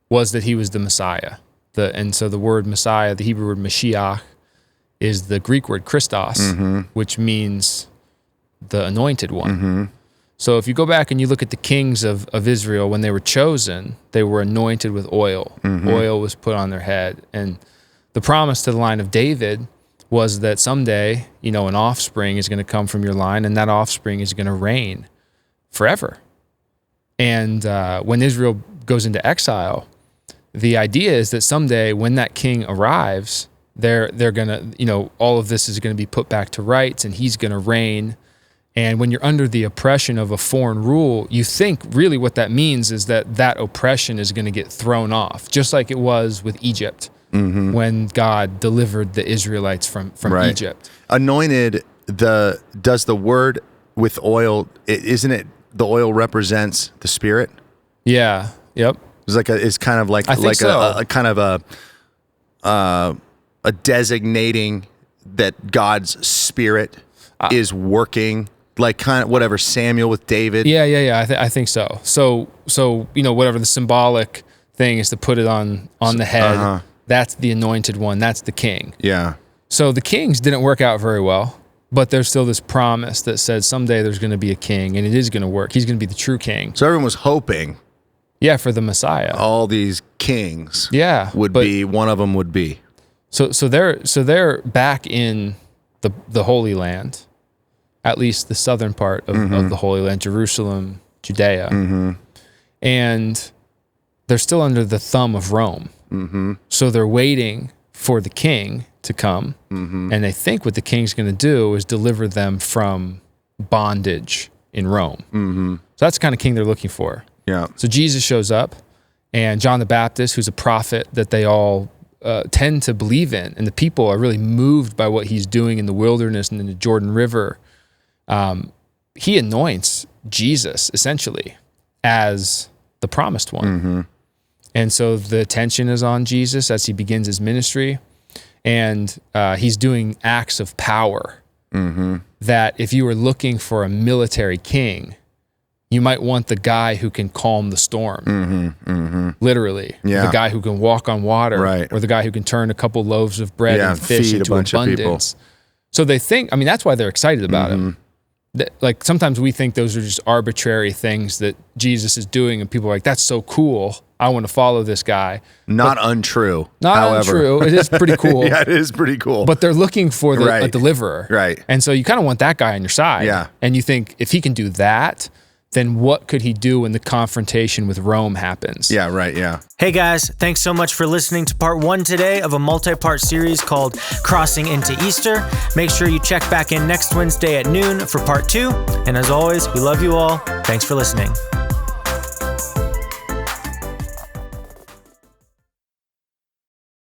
was that he was the Messiah. And so the word Messiah, the Hebrew word Mashiach, is the Greek word Christos, which means the anointed one. So if you go back and you look at the kings of Israel, when they were chosen, they were anointed with oil. Oil was put on their head. And the promise to the line of David was that someday, an offspring is going to come from your line, and that offspring is going to reign forever. And when Israel goes into exile, the idea is that someday when that king arrives, they're going to, all of this is going to be put back to rights, and he's going to reign. And when you're under the oppression of a foreign rule, you think really what that means is that oppression is going to get thrown off, just like it was with Egypt when God delivered the Israelites from Egypt. Anointed, does the word with oil, isn't it the oil represents the Spirit? Yeah. Yep. It's kind of like a kind of a designating that God's Spirit is working, like kind of whatever Samuel with David. Yeah. I think so. So whatever the symbolic thing is to put it on the head. That's the anointed one. That's the king. Yeah. So the kings didn't work out very well, but there's still this promise that says someday there's going to be a king, and it is going to work. He's going to be the true king. So everyone was hoping. Yeah, for the Messiah. All these kings. Yeah, one of them would be. So they're back in the Holy Land, at least the southern part of the Holy Land, Jerusalem, Judea, and they're still under the thumb of Rome. So they're waiting for the king to come, and they think what the king's going to do is deliver them from bondage in Rome. So that's the kind of king they're looking for. Yeah. So Jesus shows up, and John the Baptist, who's a prophet that they all tend to believe in, and the people are really moved by what he's doing in the wilderness and in the Jordan River. He anoints Jesus essentially as the promised one. And so the attention is on Jesus as he begins his ministry, and he's doing acts of power that if you were looking for a military king, you might want the guy who can calm the storm, literally. Yeah. The guy who can walk on water, right. Or the guy who can turn a couple loaves of bread and fish into abundance. So they think, that's why they're excited about him. Like sometimes we think those are just arbitrary things that Jesus is doing, and people are like, that's so cool. I want to follow this guy. Not untrue. Untrue. It is pretty cool. Yeah, it is pretty cool. But they're looking for a deliverer. Right. And so you kind of want that guy on your side. Yeah. And you think if he can do that, then what could he do when the confrontation with Rome happens? Yeah, right, yeah. Hey guys, thanks so much for listening to part 1 today of a multi-part series called Crossing into Easter. Make sure you check back in next Wednesday at noon for part 2. And as always, we love you all. Thanks for listening.